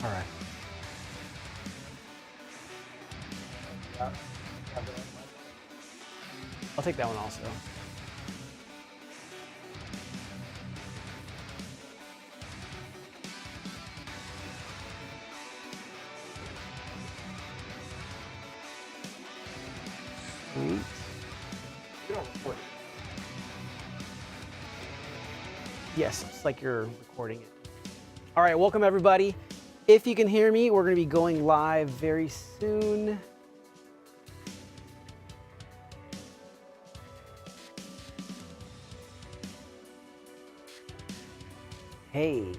All right. I'll take that one also. Sweet. Yes, it's like you're recording it. All right, welcome everybody. If you can hear me, we're going to be going live very soon. Hey.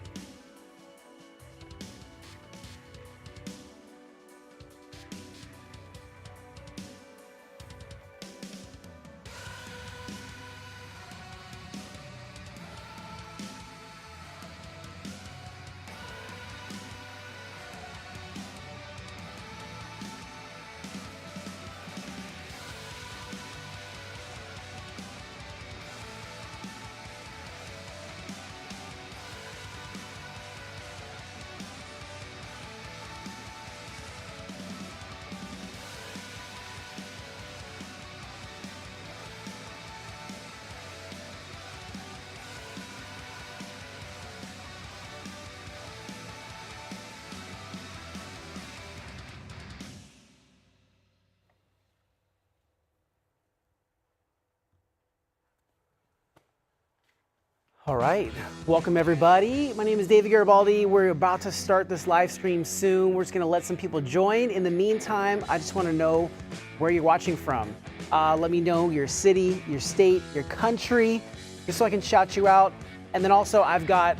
All right, welcome everybody. My name is David Garibaldi. We're about to start this live stream soon. We're just gonna let some people join. In the meantime, I just wanna know where you're watching from. Let me know your city, your state, your country, just so I can shout you out. And then also I've got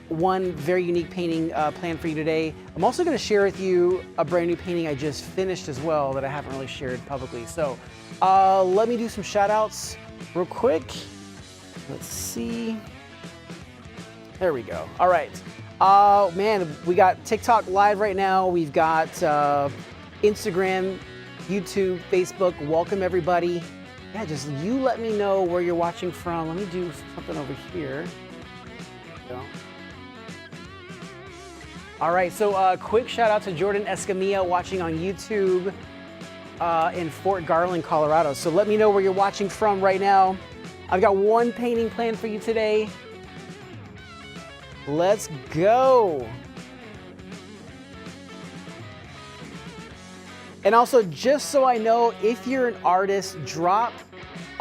one very unique painting planned for you today. I'm also gonna share with you a brand new painting I just finished as well that I haven't really shared publicly. So let me do some shout outs real quick. Let's see. There we go. All right. Man, we got TikTok live right now. We've got Instagram, YouTube, Facebook. Welcome everybody. Yeah, just you let me know where you're watching from. Let me do something over here. There we go. All right, so quick shout out to Jordan Escamilla watching on YouTube in Fort Garland, Colorado. So let me know where you're watching from right now. I've got one painting planned for you today. Let's go. And also, just so I know, if you're an artist, drop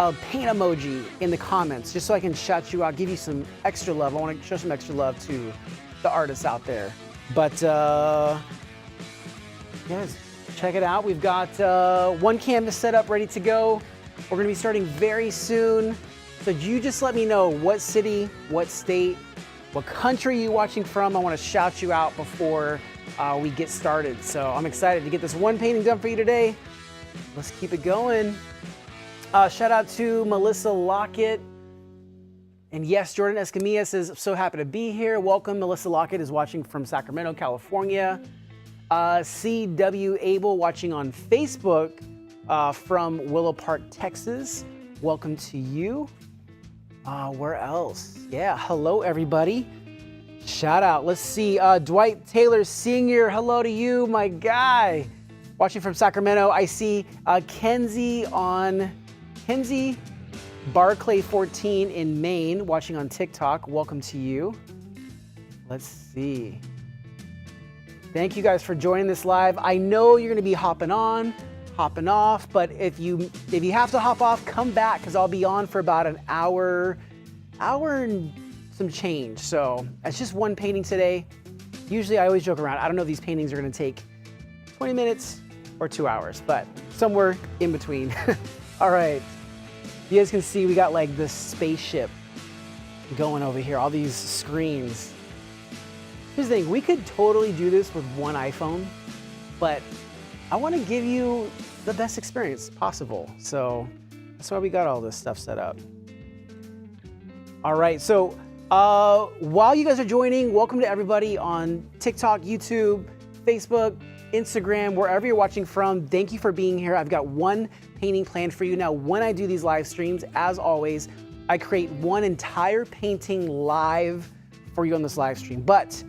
a paint emoji in the comments, just so I can shout you out, give you some extra love. I want to show some extra love to the artists out there. But yes, check it out. We've got one canvas set up, ready to go. We're gonna be starting very soon. So you just let me know what city, what state, what country you're watching from. I want to shout you out before we get started. So I'm excited to get this one painting done for you today. Let's keep it going. Shout out to Melissa Lockett. And yes, Jordan Escamilla says, so happy to be here. Welcome. Melissa Lockett is watching from Sacramento, California. C.W. Abel watching on Facebook from Willow Park, Texas. Welcome to you. Where else? Yeah, hello everybody. Shout out. Let's see. Dwight Taylor Sr., hello to you, my guy. Watching from Sacramento. I see Kenzie Barclay 14 in Maine, watching on TikTok. Welcome to you. Let's see. Thank you guys for joining this live. I know you're gonna be hopping on, hopping off, but if you have to hop off, come back, because I'll be on for about an hour and some change. So it's just one painting today. Usually I always joke around, I don't know if these paintings are gonna take 20 minutes or 2 hours, but somewhere in between. All right, you guys can see we got like this spaceship going over here, all these screens. Here's the thing, we could totally do this with one iPhone, but I want to give you the best experience possible. So that's why we got all this stuff set up. All right, so while you guys are joining, welcome to everybody on TikTok, YouTube, Facebook, Instagram, wherever you're watching from. Thank you for being here. I've got one painting planned for you. Now, when I do these live streams, as always, I create one entire painting live for you on this live stream, but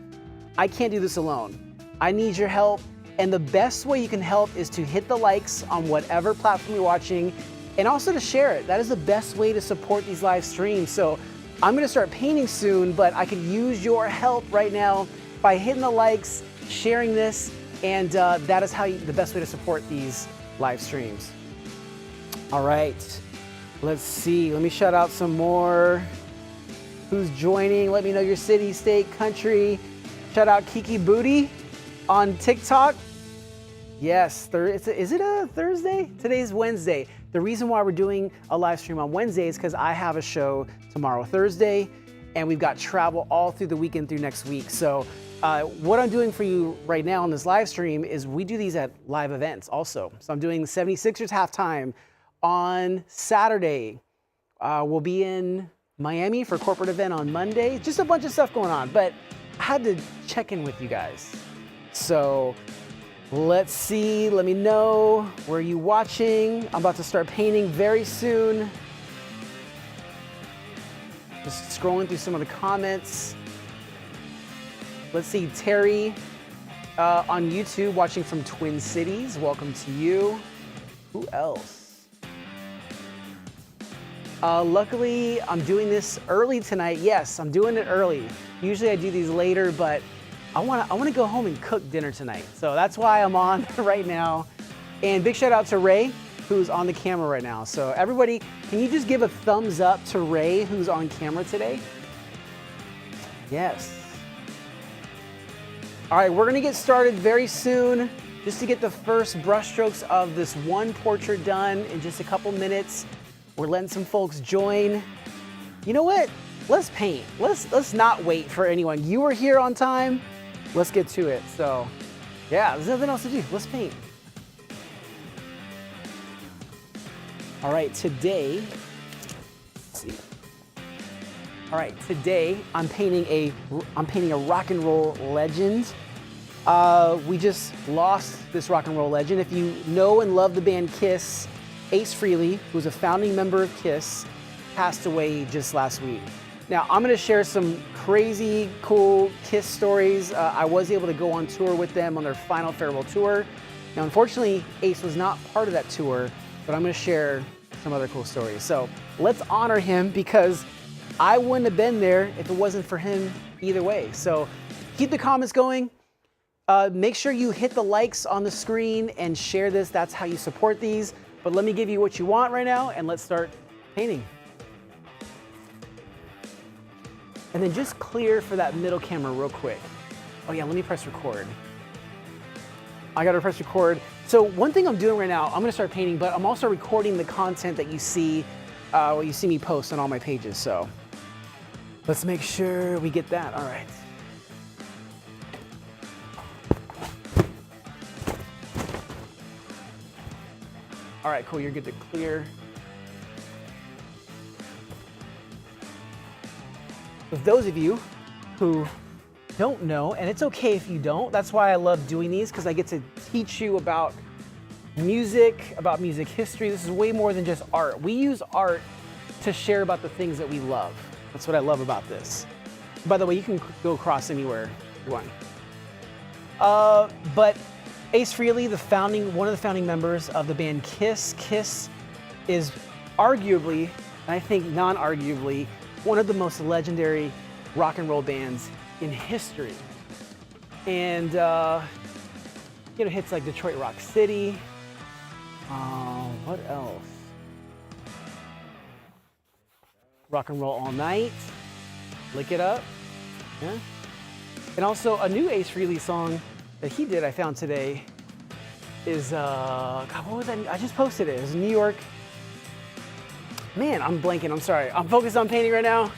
I can't do this alone. I need your help. And the best way you can help is to hit the likes on whatever platform you're watching, and also to share it. That is the best way to support these live streams. So I'm gonna start painting soon, but I could use your help right now by hitting the likes, sharing this, and that is the best way to support these live streams. All right, let's see. Let me shout out some more. Who's joining? Let me know your city, state, country. Shout out Kiki Booty on TikTok. Yes, is it a Thursday? Today's Wednesday. The reason why we're doing a live stream on Wednesday is because I have a show tomorrow, Thursday, and we've got travel all through the weekend through next week. So what I'm doing for you right now on this live stream is we do these at live events also. So I'm doing the 76ers halftime on Saturday. We'll be in Miami for a corporate event on Monday. Just a bunch of stuff going on, but I had to check in with you guys. So let's see, let me know, where are you watching? I'm about to start painting very soon. Just scrolling through some of the comments. Let's see, Terry on YouTube watching from Twin Cities. Welcome to you. Who else? Luckily, I'm doing this early tonight. Yes, I'm doing it early. Usually I do these later, but I want to go home and cook dinner tonight. So that's why I'm on right now. And big shout out to Ray, who's on the camera right now. So everybody, can you just give a thumbs up to Ray, who's on camera today? Yes. All right, we're gonna get started very soon, just to get the first brushstrokes of this one portrait done in just a couple minutes. We're letting some folks join. You know what? Let's paint. Let's not wait for anyone. You were here on time. Let's get to it. So, yeah, there's nothing else to do. Let's paint. All right, today, let's see. All right, today I'm painting a rock and roll legend. We just lost this rock and roll legend. If you know and love the band Kiss, Ace Frehley, who's a founding member of Kiss, passed away just last week. Now, I'm gonna share some crazy, cool Kiss stories. I was able to go on tour with them on their final farewell tour. Now, unfortunately, Ace was not part of that tour, but I'm gonna share some other cool stories. So let's honor him, because I wouldn't have been there if it wasn't for him either way. So keep the comments going. Make sure you hit the likes on the screen and share this. That's how you support these. But let me give you what you want right now, and let's start painting. And then just clear for that middle camera real quick. Oh yeah, let me press record. I gotta press record. So one thing I'm doing right now, I'm gonna start painting, but I'm also recording the content that you see me post on all my pages. So let's make sure we get that. All right. All right, cool, you're good to clear. For those of you who don't know, and it's okay if you don't, that's why I love doing these, because I get to teach you about music history. This is way more than just art. We use art to share about the things that we love. That's what I love about this. By the way, you can go across anywhere you want. But Ace Frehley, one of the founding members of the band Kiss. Kiss is arguably, and I think non-arguably, one of the most legendary rock and roll bands in history. And hits like Detroit Rock City. What else? Rock and Roll All Night. Lick It Up. Yeah. And also a new Ace Frehley song that he did, I found today, is, God, what was that? I just posted it. It was New York. Man, I'm blanking, I'm sorry. I'm focused on painting right now.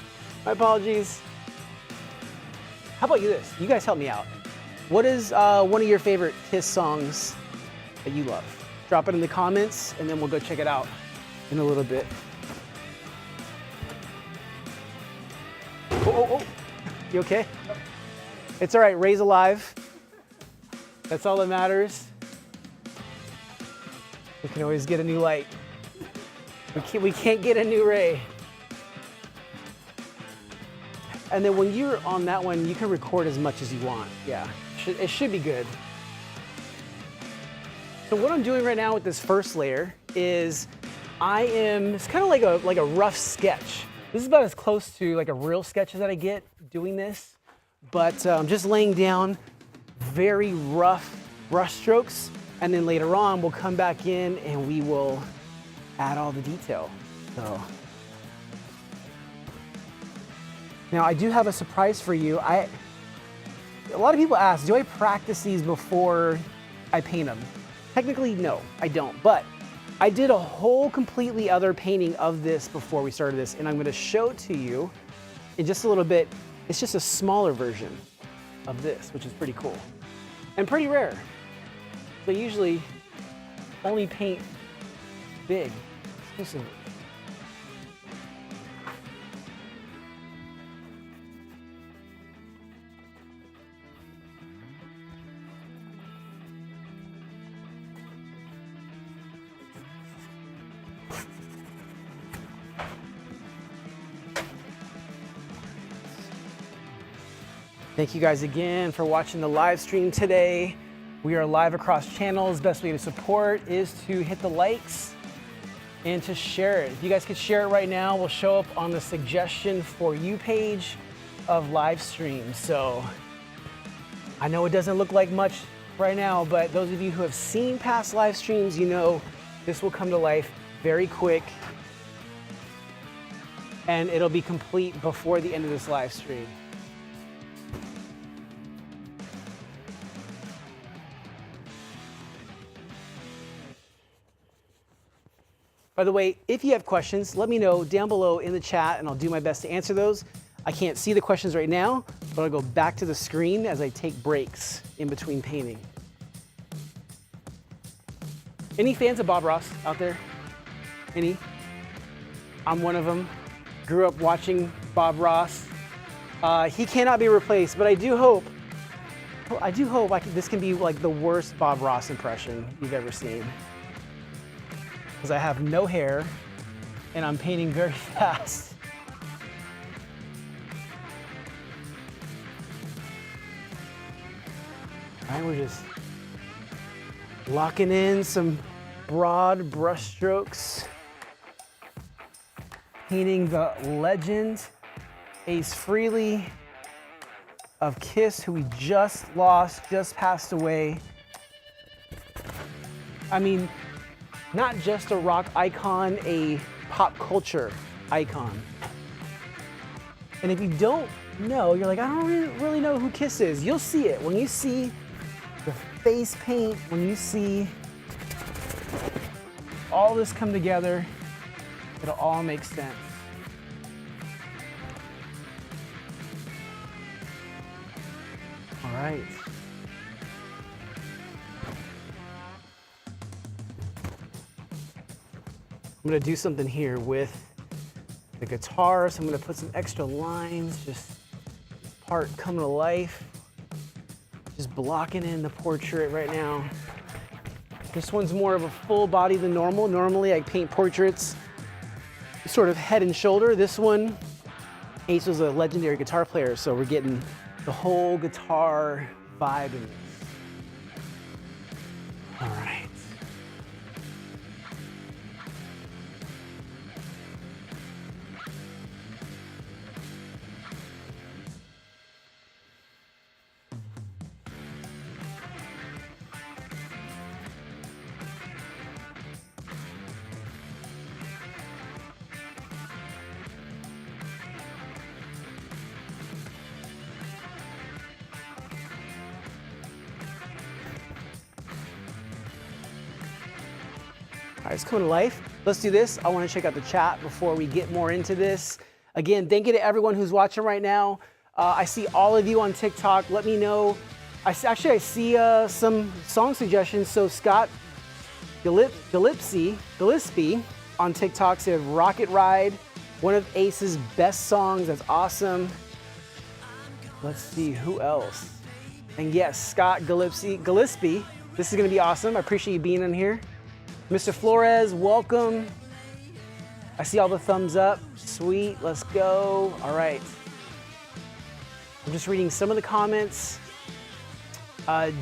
My apologies. How about this? You guys help me out. What is one of your favorite Kiss songs that you love? Drop it in the comments, and then we'll go check it out in a little bit. Oh. You okay? It's all right, Ray's alive. That's all that matters. We can always get a new light. We can't get a new Ray. And then when you're on that one, you can record as much as you want. Yeah, it should be good. So what I'm doing right now with this first layer is it's kind of like a rough sketch. This is about as close to like a real sketch that I get doing this, but I'm just laying down very rough brush strokes, and then later on we'll come back in and we will add all the detail. So now I do have a surprise for you. A lot of people ask, do I practice these before I paint them? Technically, no, I don't, but I did a whole completely other painting of this before we started this, and I'm gonna show it to you in just a little bit. It's just a smaller version of this, which is pretty cool and pretty rare. They usually only paint big, exclusively. Thank you guys again for watching the live stream today. We are live across channels. Best way to support is to hit the likes and to share it. If you guys could share it right now, we'll show up on the suggestion for you page of live streams. So I know it doesn't look like much right now, but those of you who have seen past live streams, you know this will come to life very quick, and it'll be complete before the end of this live stream. By the way, if you have questions, let me know down below in the chat and I'll do my best to answer those. I can't see the questions right now, but I'll go back to the screen as I take breaks in between painting. Any fans of Bob Ross out there? Any? I'm one of them. Grew up watching Bob Ross. He cannot be replaced, but I do hope this can be like the worst Bob Ross impression you've ever seen. Because I have no hair and I'm painting very fast. All right, we're just locking in some broad brush strokes, painting the legend, Ace Frehley of Kiss, who we just lost, just passed away. I mean, not just a rock icon, a pop culture icon. And if you don't know, you're like, I don't really know who Kiss is. You'll see it. When you see the face paint, when you see all this come together, it'll all make sense. All right. I'm gonna do something here with the guitar, so I'm gonna put some extra lines, just this part coming to life. Just blocking in the portrait right now. This one's more of a full body than normal. Normally I paint portraits sort of head and shoulder. This one, Ace was a legendary guitar player, so we're getting the whole guitar vibe in this. All right. All right, it's coming to life. Let's do this. I want to check out the chat before we get more into this. Again, thank you to everyone who's watching right now. I see all of you on TikTok. Let me know. I see some song suggestions. So Scott Gillespie on TikTok said Rocket Ride, one of Ace's best songs. That's awesome. Let's see who else. And yes, Scott Gillespie. This is going to be awesome. I appreciate you being in here. Mr. Flores, welcome. I see all the thumbs up. Sweet, let's go. All right. I'm just reading some of the comments.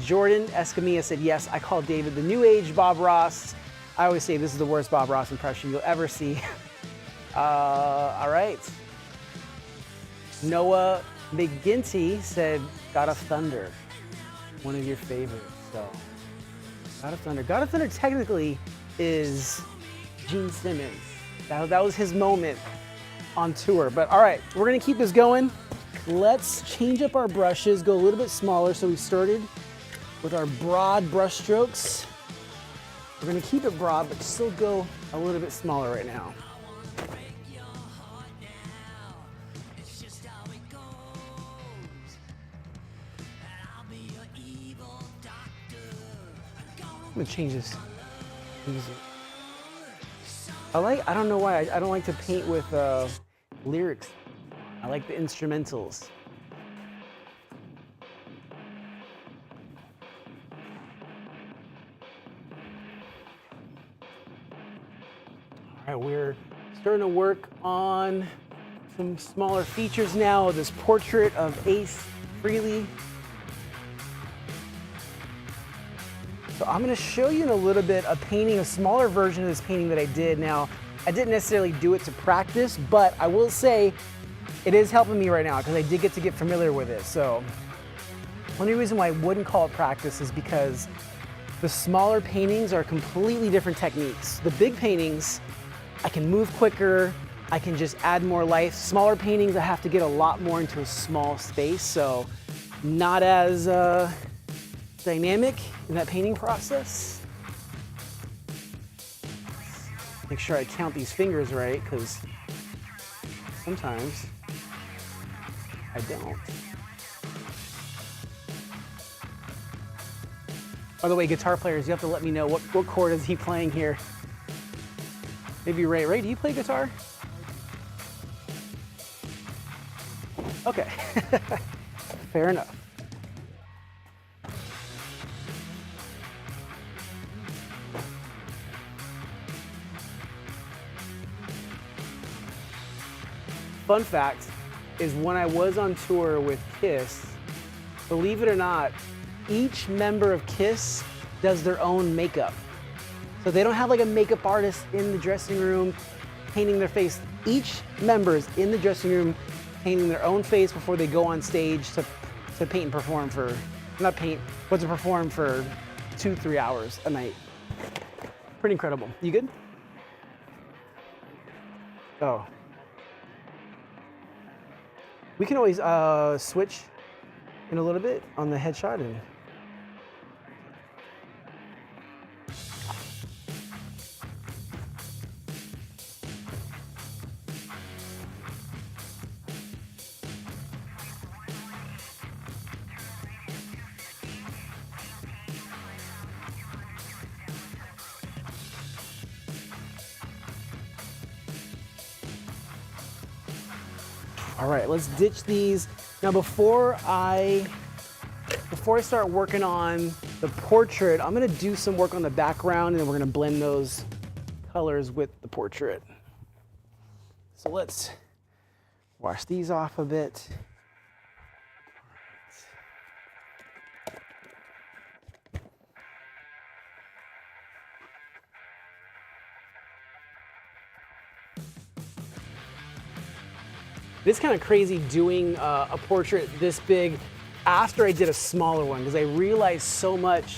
Jordan Escamilla said, yes, I call David the new age Bob Ross. I always say this is the worst Bob Ross impression you'll ever see. All right. Noah McGinty said, God of Thunder, one of your favorites. So, God of Thunder. God of Thunder technically is Gene Simmons. That was his moment on tour. But all right, we're gonna keep this going. Let's change up our brushes, go a little bit smaller. So we started with our broad brush strokes. We're gonna keep it broad, but still go a little bit smaller right now. I'm gonna change this easy. I don't know why, I don't like to paint with lyrics. I like the instrumentals. All right, we're starting to work on some smaller features now. This portrait of Ace Frehley. So I'm gonna show you in a little bit a painting, a smaller version of this painting that I did. Now, I didn't necessarily do it to practice, but I will say it is helping me right now because I did get to get familiar with it. So, only reason why I wouldn't call it practice is because the smaller paintings are completely different techniques. The big paintings, I can move quicker, I can just add more life. Smaller paintings, I have to get a lot more into a small space, so not as dynamic in that painting process. Make sure I count these fingers right, because sometimes I don't. By the way, guitar players, you have to let me know what chord is he playing here. Maybe Ray. Ray, do you play guitar? Okay, fair enough. Fun fact is when I was on tour with Kiss, believe it or not, each member of Kiss does their own makeup. So they don't have like a makeup artist in the dressing room painting their face. Each member is in the dressing room painting their own face before they go on stage to paint and perform for, not paint, but to perform for 2-3 hours a night. Pretty incredible. You good? Oh. We can always switch in a little bit on the headshot. And all right, let's ditch these. Now before I start working on the portrait, I'm gonna do some work on the background and then we're gonna blend those colors with the portrait. So let's wash these off a bit. It's kind of crazy doing a portrait this big after I did a smaller one because I realized so much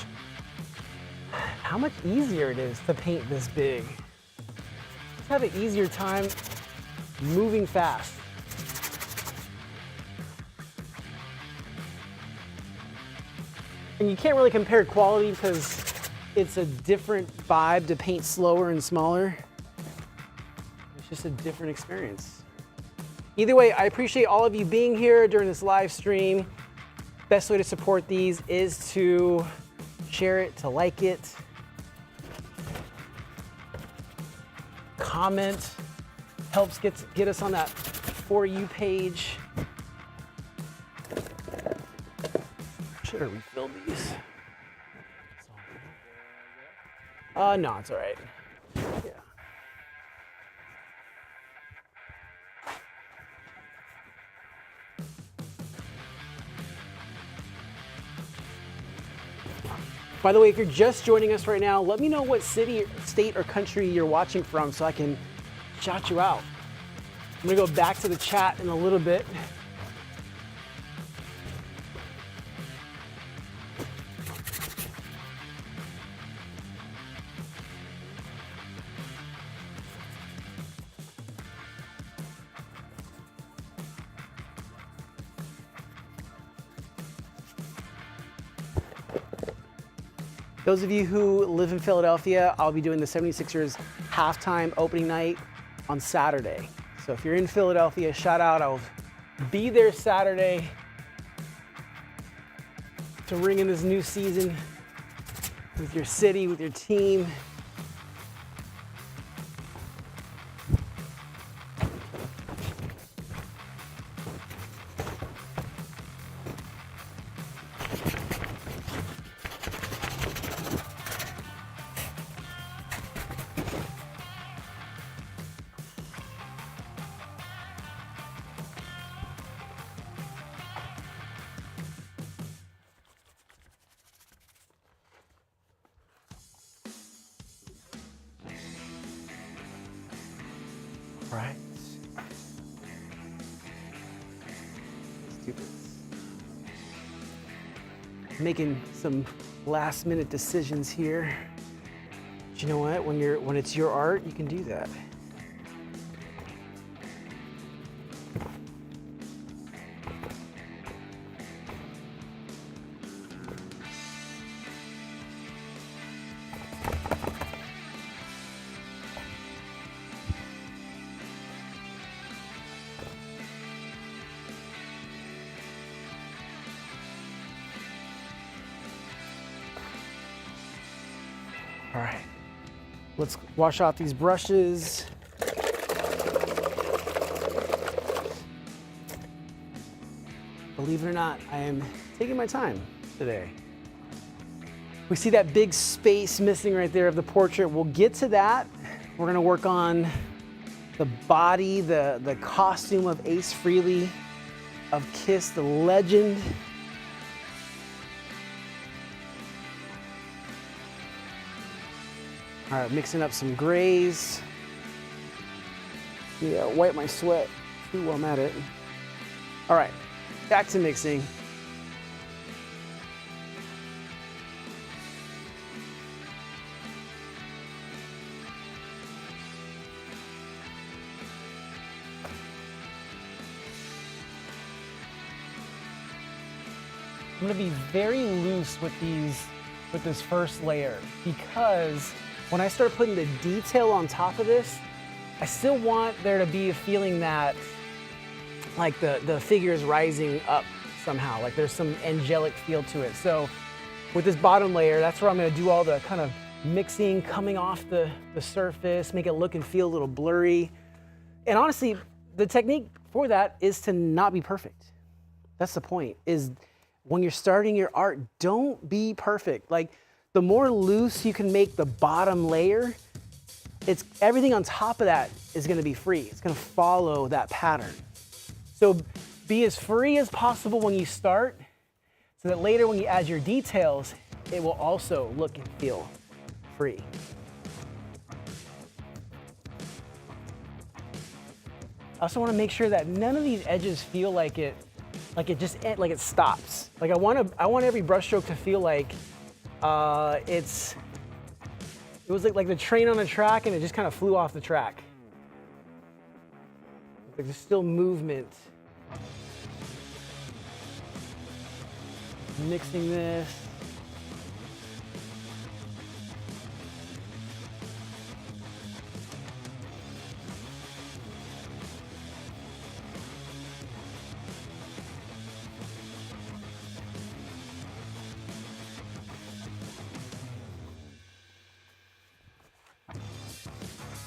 how much easier it is to paint this big. Just have an easier time moving fast. And you can't really compare quality because it's a different vibe to paint slower and smaller. It's just a different experience. Either way, I appreciate all of you being here during this live stream. Best way to support these is to share it, to like it, comment, helps get us on that For You page. Should have refilled these. No, it's all right. Yeah. By the way, if you're just joining us right now, let me know what city, state, or country you're watching from so I can shout you out. I'm gonna go back to the chat in a little bit. Those of you who live in Philadelphia, I'll be doing the 76ers halftime opening night on Saturday. So if you're in Philadelphia, shout out. I'll be there Saturday to ring in this new season with your city, with your team. Right. Let's do this. Making some last minute decisions here. But you know what? When it's your art, you can do that. All right, let's wash off these brushes. Believe it or not, I am taking my time today. We see that big space missing right there of the portrait. We'll get to that. We're gonna work on the body, the costume of Ace Frehley, of Kiss, the legend. All right, mixing up some grays. Yeah, wipe my sweat too while I'm at it. All right, back to mixing. I'm gonna be very loose with this first layer, because when I start putting the detail on top of this, I still want there to be a feeling that like the figure is rising up somehow, like there's some angelic feel to it. So with this bottom layer, that's where I'm gonna do all the kind of mixing, coming off the surface, make it look and feel a little blurry. And honestly, the technique for that is to not be perfect. That's the point, is when you're starting your art, don't be perfect. Like, the more loose you can make the bottom layer, it's everything on top of that is gonna be free. It's gonna follow that pattern. So be as free as possible when you start, so that later when you add your details, it will also look and feel free. I also wanna make sure that none of these edges feel like it stops. Like I want every brushstroke to feel like it was like the train on a track and it just kind of flew off the track. Like there's still movement. Mixing this.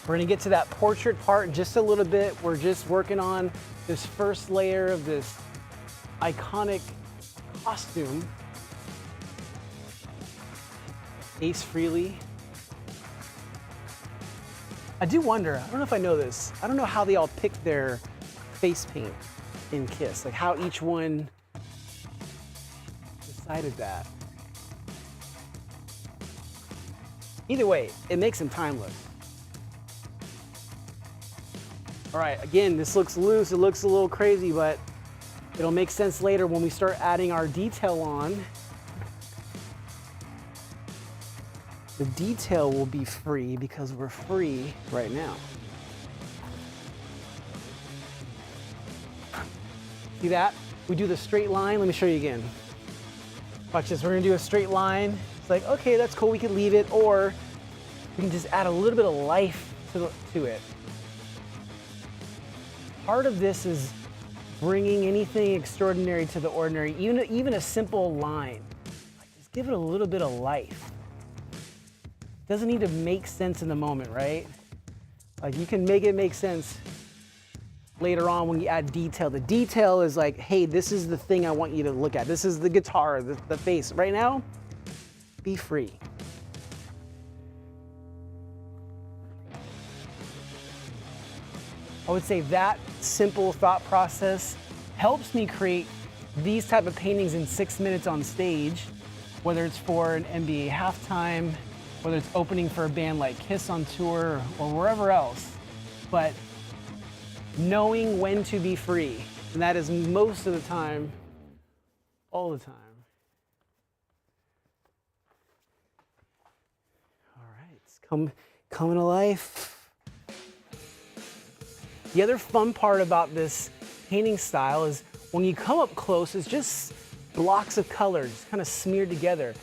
We're gonna get to that portrait part in just a little bit. We're just working on this first layer of this iconic costume. Ace Frehley. I do wonder, I don't know if I know this, I don't know how they all picked their face paint in Kiss, like how each one decided that. Either way, it makes him timeless. All right, again, this looks loose, it looks a little crazy, but it'll make sense later when we start adding our detail on. The detail will be free because we're free right now. See that? We do the straight line. Let me show you again. Watch this, we're gonna do a straight line. It's like, okay, that's cool, we could leave it, or we can just add a little bit of life to it. Part of this is bringing anything extraordinary to the ordinary, even a simple line. Just give it a little bit of life. Doesn't need to make sense in the moment, right? Like you can make it make sense later on when you add detail. The detail is like, hey, this is the thing I want you to look at. This is the guitar, the face. Right now, be free. I would say that simple thought process helps me create these type of paintings in 6 minutes on stage, whether it's for an NBA halftime, whether it's opening for a band like Kiss on tour or wherever else. But knowing when to be free, and that is most of the time, all the time. All right, it's coming to life. The other fun part about this painting style is when you come up close, it's just blocks of colors kind of smeared together,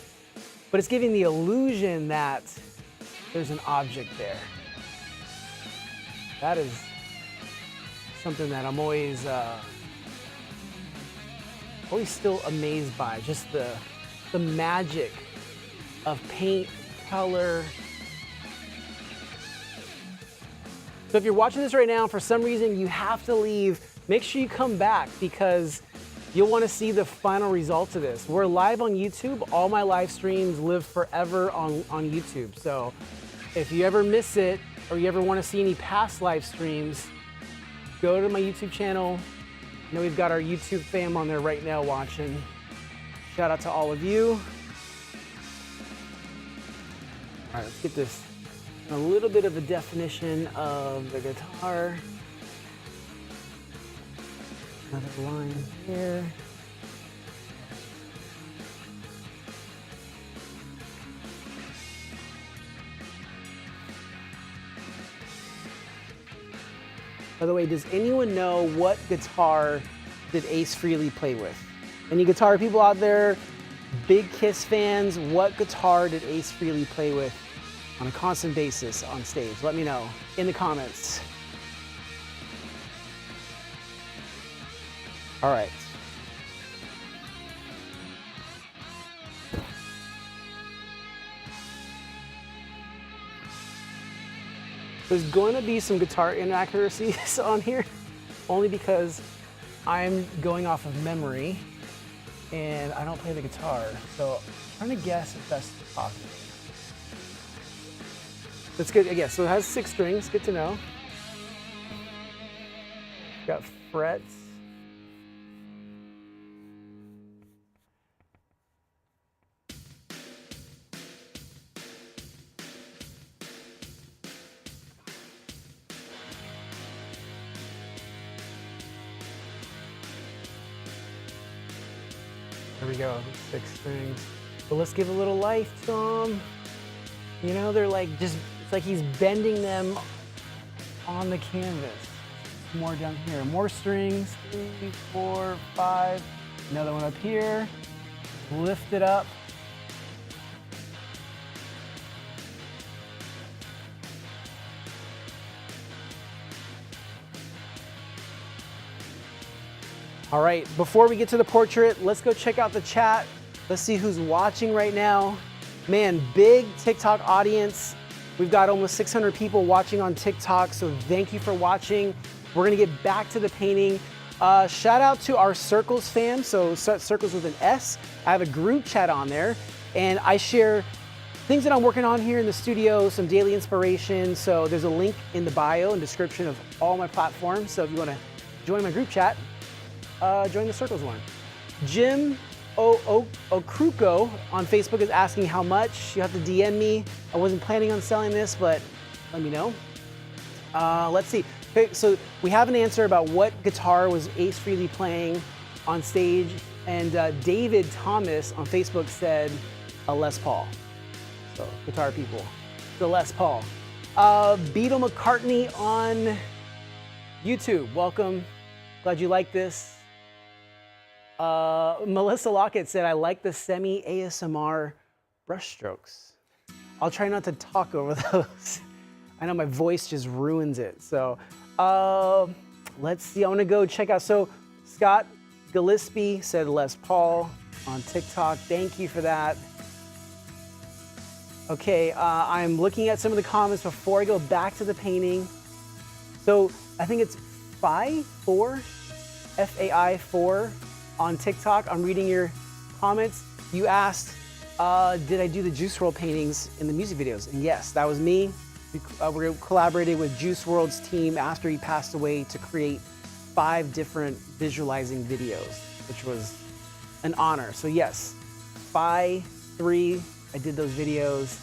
but it's giving the illusion that there's an object there. That is something that I'm always still amazed by, just the magic of paint, color. So if you're watching this right now, for some reason you have to leave, make sure you come back because you'll want to see the final results of this. We're live on YouTube. All my live streams live forever on YouTube. So if you ever miss it or you ever want to see any past live streams, go to my YouTube channel. I know we've got our YouTube fam on there right now watching. Shout out to all of you. All right, let's get this. A little bit of a definition of the guitar. Another line here. By the way, does anyone know what guitar did Ace Frehley play with? Any guitar people out there, big Kiss fans, what guitar did Ace Frehley play with on a constant basis on stage? Let me know in the comments. All right. There's going to be some guitar inaccuracies on here, only because I'm going off of memory and I don't play the guitar. So I'm trying to guess if that's possible. That's good. Yeah, so it has 6 strings. Good to know. Got frets. There we go. 6 strings. But let's give a little life to them. You know, they're like just. It's like he's bending them on the canvas. More down here, more strings, 3, 4, 5. Another one up here, lift it up. All right, before we get to the portrait, let's go check out the chat. Let's see who's watching right now. Man, big TikTok audience. We've got almost 600 people watching on TikTok, so thank you for watching. We're gonna get back to the painting. Shout out to our Circles fam, so Circles with an S. I have a group chat on there, and I share things that I'm working on here in the studio, some daily inspiration. So there's a link in the bio and description of all my platforms. So if you wanna join my group chat, join the Circles one. Jim Okruko on Facebook is asking how much. You have to DM me. I wasn't planning on selling this, but let me know. Let's see. Okay, so we have an answer about what guitar was Ace Frehley playing on stage, and David Thomas on Facebook said a Les Paul. So guitar people, the Les Paul. Beatle McCartney on YouTube, welcome. Glad you like this. Melissa Lockett said, I like the semi-ASMR brushstrokes. I'll try not to talk over those. I know my voice just ruins it. So let's see, I wanna go check out. So Scott Gillespie said Les Paul on TikTok. Thank you for that. Okay, I'm looking at some of the comments before I go back to the painting. So I think it's Fai4, F-A-I-4 on TikTok. I'm reading your comments. You asked, did I do the Juice WRLD paintings in the music videos? And yes, that was me. We collaborated with Juice WRLD's team after he passed away to create 5 different visualizing videos, which was an honor. So yes, Fai3, I did those videos.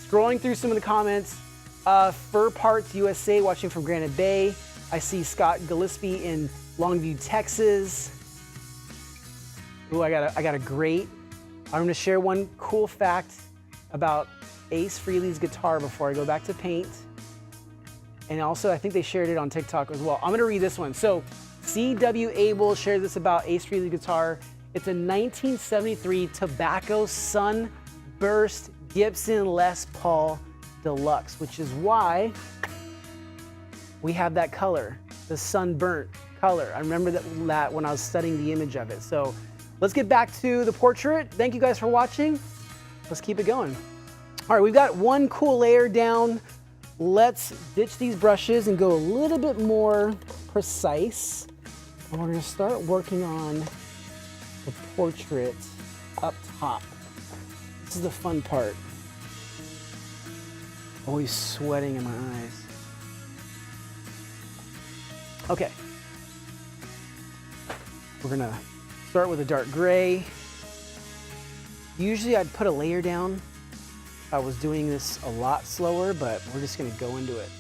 Scrolling through some of the comments, Fur Parts USA watching from Granite Bay. I see Scott Gillespie in Longview, Texas. Ooh, I got a great. I'm gonna share one cool fact about Ace Frehley's guitar before I go back to paint. And also, I think they shared it on TikTok as well. I'm gonna read this one. So, C.W. Abel shared this about Ace Frehley's guitar. It's a 1973 Tobacco Sunburst Gibson Les Paul Deluxe, which is why we have that color, the sunburnt color. I remember that when I was studying the image of it. So let's get back to the portrait. Thank you guys for watching. Let's keep it going. All right, we've got one cool layer down. Let's ditch these brushes and go a little bit more precise. And we're gonna start working on the portrait up top. This is the fun part. Always sweating in my eyes. Okay. We're gonna start with a dark gray. Usually I'd put a layer down. I was doing this a lot slower, but we're just gonna go into it.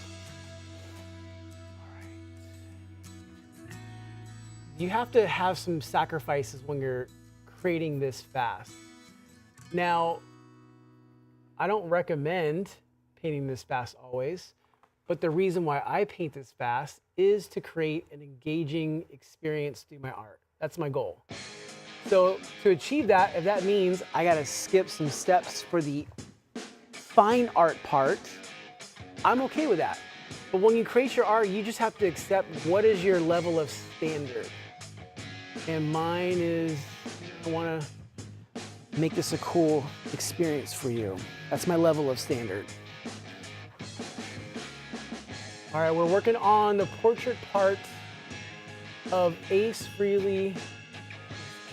All right. You have to have some sacrifices when you're creating this fast. Now, I don't recommend painting this fast always, but the reason why I paint this fast is to create an engaging experience through my art. That's my goal. So to achieve that, if that means I gotta skip some steps for the fine art part, I'm okay with that. But when you create your art, you just have to accept what is your level of standard. And mine is, I wanna make this a cool experience for you. That's my level of standard. All right, we're working on the portrait part of Ace Frehley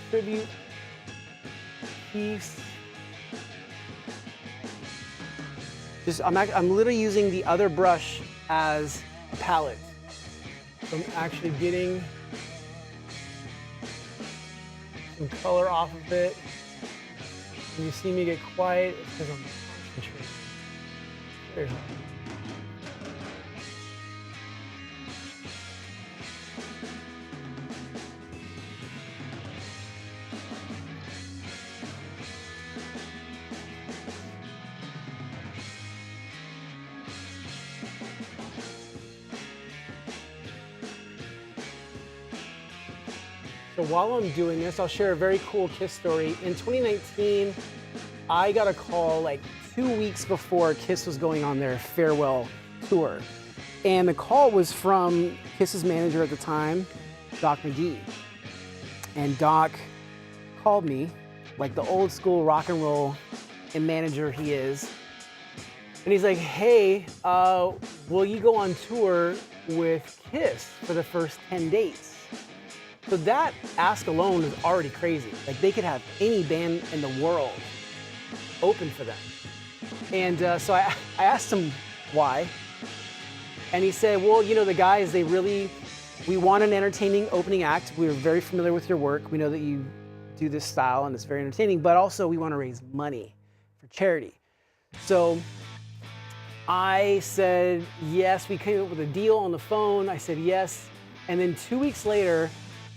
tribute piece. I'm literally using the other brush as a palette. So I'm actually getting some color off of it. When you see me get quiet, it's because I'm concentrating. There's one. So while I'm doing this, I'll share a very cool KISS story. In 2019, I got a call like 2 weeks before KISS was going on their farewell tour. And the call was from KISS's manager at the time, Doc McGee. And Doc called me, like the old school rock and roll and manager he is. And he's like, hey, will you go on tour with KISS for the first 10 dates? So that ask alone is already crazy. Like they could have any band in the world open for them. And so I asked him why. And he said, well, you know, the guys, we want an entertaining opening act. We're very familiar with your work. We know that you do this style and it's very entertaining, but also we want to raise money for charity. So I said yes. We came up with a deal on the phone. I said yes. And then 2 weeks later,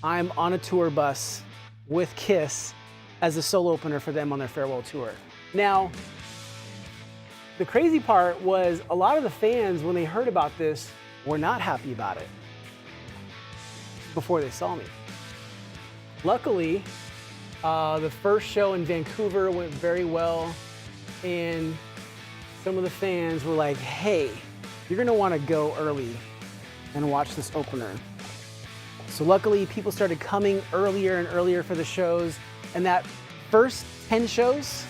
I'm on a tour bus with Kiss as a solo opener for them on their farewell tour. Now, the crazy part was a lot of the fans, when they heard about this, were not happy about it before they saw me. Luckily, the first show in Vancouver went very well, and some of the fans were like, hey, you're gonna wanna go early and watch this opener. So luckily, people started coming earlier and earlier for the shows, and that first 10 shows,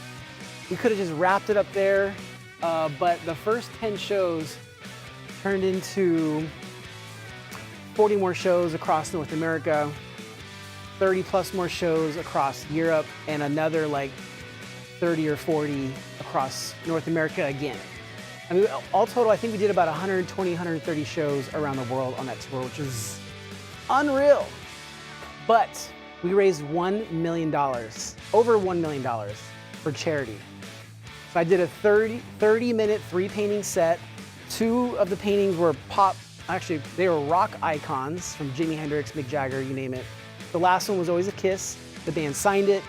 we could have just wrapped it up there, but the first 10 shows turned into 40 more shows across North America, 30 plus more shows across Europe, and another like 30 or 40 across North America again. I mean, all total, I think we did about 120, 130 shows around the world on that tour, which is unreal. But we raised $1 million, over $1 million for charity. So I did a 30-minute 3-painting set. 2 of the paintings were actually, they were rock icons from Jimi Hendrix, Mick Jagger, you name it. The last one was always a Kiss. The band signed it,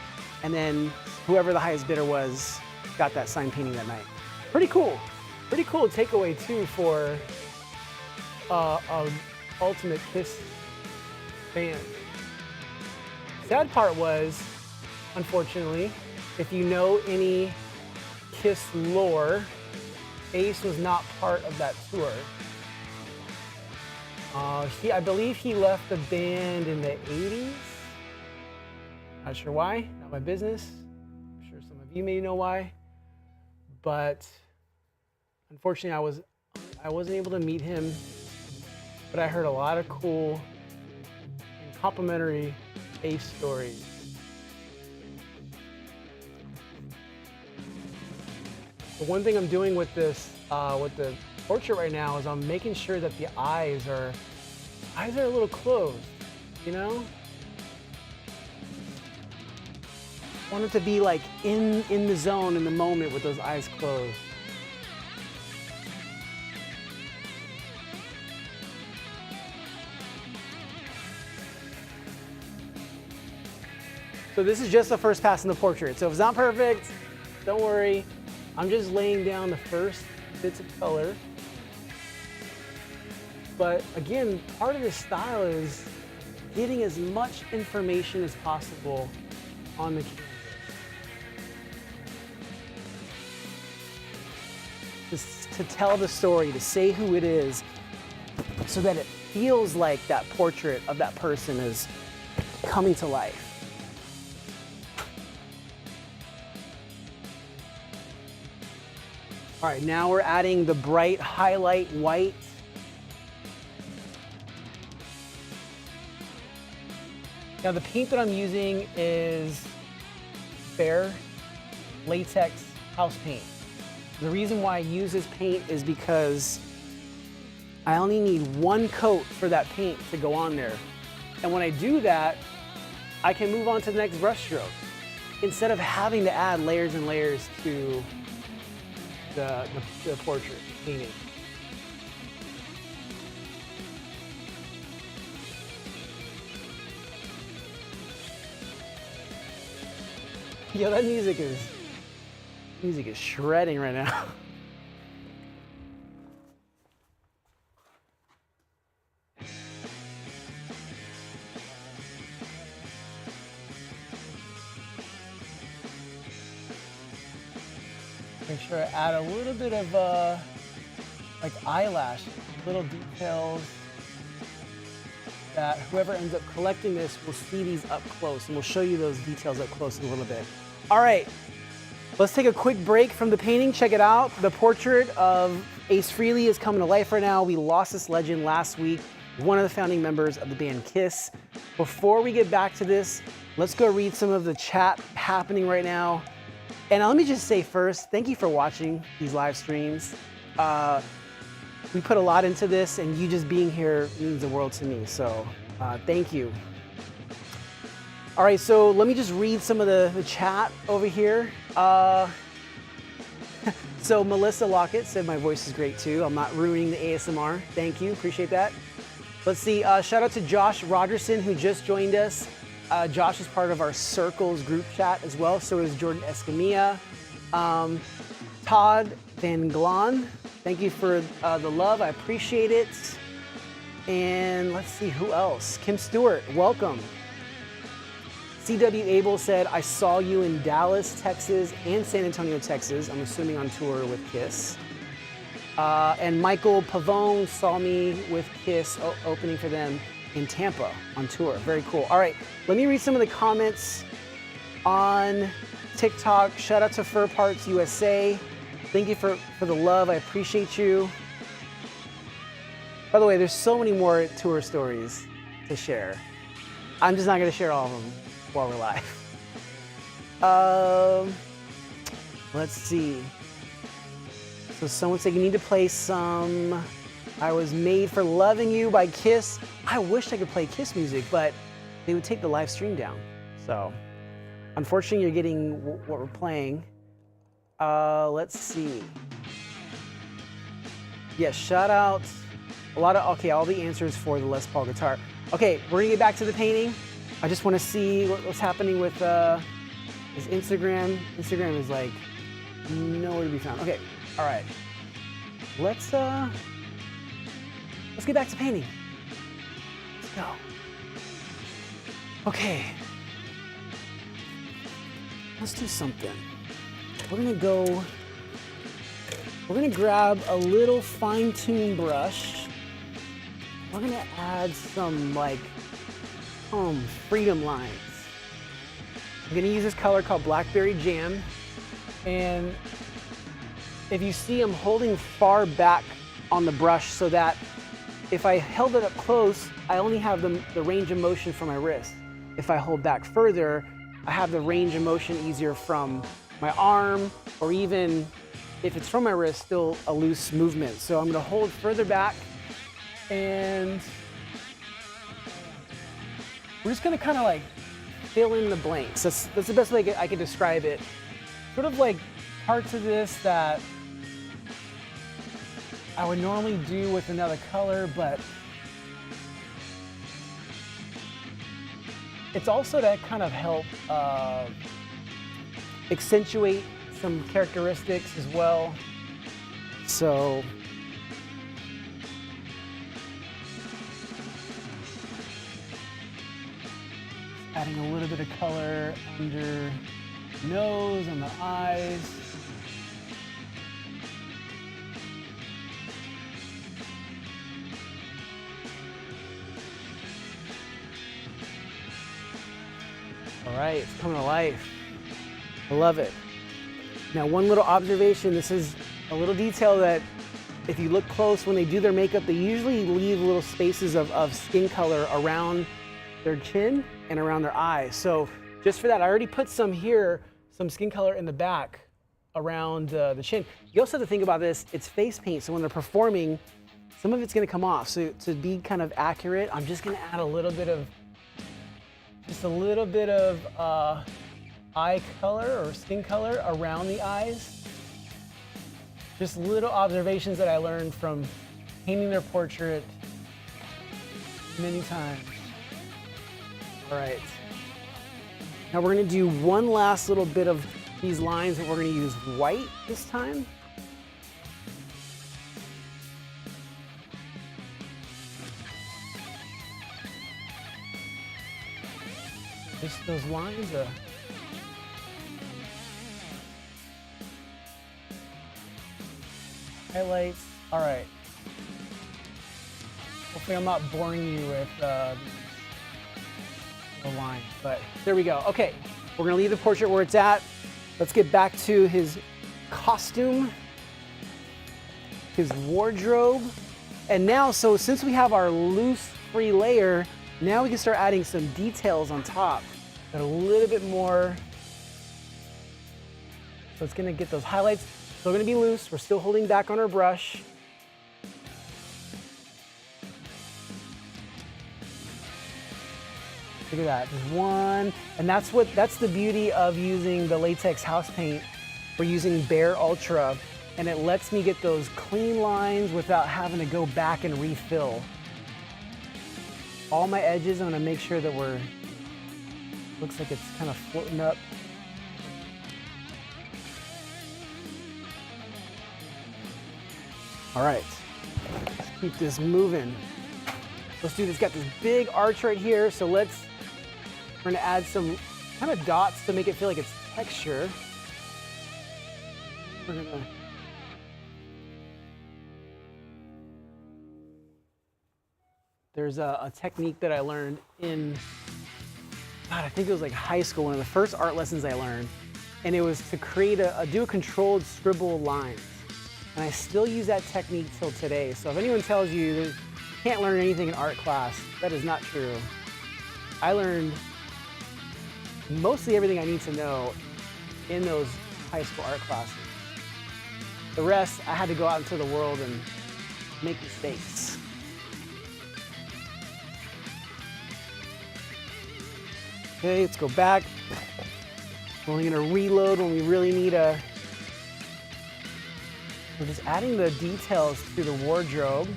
and then whoever the highest bidder was got that signed painting that night. Pretty cool. Pretty cool takeaway too for ultimate Kiss fan. Sad part was, unfortunately, if you know any Kiss lore, Ace was not part of that tour. I believe he left the band in the 80s. Not sure why, not my business. I'm sure some of you may know why. But unfortunately, I wasn't able to meet him, but I heard a lot of cool and complimentary Ace stories. The one thing I'm doing with this, with the portrait right now, is I'm making sure that the eyes are a little closed, you know? I want it to be like in the zone, in the moment with those eyes closed. So this is just the first pass in the portrait. So if it's not perfect, don't worry. I'm just laying down the first bits of color. But again, part of this style is getting as much information as possible on the canvas. Just to tell the story, to say who it is, so that it feels like that portrait of that person is coming to life. All right, now we're adding the bright highlight white. Now the paint that I'm using is Fair Latex House Paint. The reason why I use this paint is because I only need 1 coat for that paint to go on there. And when I do that, I can move on to the next brush stroke instead of having to add layers and layers to the portrait painting. Yo, that music is shredding right now. Make sure I add a little bit of like eyelash, little details that whoever ends up collecting this will see these up close, and we'll show you those details up close in a little bit. All right, let's take a quick break from the painting. Check it out. The portrait of Ace Frehley is coming to life right now. We lost this legend last week, one of the founding members of the band Kiss. Before we get back to this, let's go read some of the chat happening right now. And let me just say first, thank you for watching these live streams. We put a lot into this, and you just being here means the world to me, so thank you. All right, so let me just read some of the chat over here. So Melissa Lockett said my voice is great too. I'm not ruining the ASMR. Thank you, appreciate that. Let's see, shout out to Josh Rogerson who just joined us. Josh is part of our Circles group chat as well. So is Jordan Escamilla. Todd Van Glon, thank you for the love, I appreciate it. And let's see, who else? Kim Stewart, welcome. C.W. Abel said, I saw you in Dallas, Texas, and San Antonio, Texas. I'm assuming on tour with Kiss. And Michael Pavone saw me with Kiss opening for them in Tampa on tour. Very cool. All right, let me read some of the comments on TikTok. Shout out to Fur Parts USA. Thank you for the love. I appreciate you. By the way, there's so many more tour stories to share. I'm just not going to share all of them while we're live. Let's see. So someone said you need to play some I Was Made for Loving You by Kiss. I wish I could play Kiss music, but they would take the live stream down. So unfortunately, you're getting what we're playing. Let's see. Yes, shout out. Okay, all the answers for the Les Paul guitar. Okay, we're gonna get back to the painting. I just wanna see what's happening with his Instagram. Instagram is like nowhere to be found. Okay, all right. Let's get back to painting. Let's go. Okay. Let's do something. We're gonna grab a little fine-tuned brush. We're gonna add some like freedom lines. I'm gonna use this color called Blackberry Jam. And if you see, I'm holding far back on the brush so that if I held it up close, I only have the range of motion from my wrist. If I hold back further, I have the range of motion easier from my arm, or even if it's from my wrist, still a loose movement. So I'm gonna hold further back, and we're just gonna kind of like fill in the blanks. That's the best way I could describe it. Sort of like parts of this that I would normally do with another color, but it's also to kind of help accentuate some characteristics as well. So adding a little bit of color under the nose and the eyes. All right, it's coming to life. I love it. Now, one little observation, this is a little detail that if you look close when they do their makeup, they usually leave little spaces of skin color around their chin and around their eyes. So just for that, I already put some here, some skin color in the back around the chin. You also have to think about this, it's face paint, so when they're performing, some of it's gonna come off. So to be kind of accurate, I'm just gonna add just a little bit of eye color or skin color around the eyes. Just little observations that I learned from painting their portrait many times. All right. Now we're gonna do one last little bit of these lines, and we're gonna use white this time. Just those lines. Highlights. All right. Hopefully I'm not boring you with the line, but there we go. Okay, we're gonna leave the portrait where it's at. Let's get back to his costume, his wardrobe. And now, so since we have our loose free layer, now we can start adding some details on top that are a little bit more. So it's gonna get those highlights. Still gonna be loose. We're still holding back on our brush. Look at that, just one. And that's the beauty of using the latex house paint. We're using Bare Ultra, and it lets me get those clean lines without having to go back and refill. All my edges, I'm gonna make sure that looks like it's kind of floating up. All right, let's keep this moving. Let's do this, got this big arch right here, so we're gonna add some kind of dots to make it feel like it's texture. There's a technique that I learned in, I think it was like high school, one of the first art lessons I learned, and it was to create do a controlled scribble lines. And I still use that technique till today. So if anyone tells you that you can't learn anything in art class, that is not true. I learned mostly everything I need to know in those high school art classes. The rest, I had to go out into the world and make mistakes. Okay, let's go back. We're only gonna reload when we really need we're just adding the details to the wardrobe.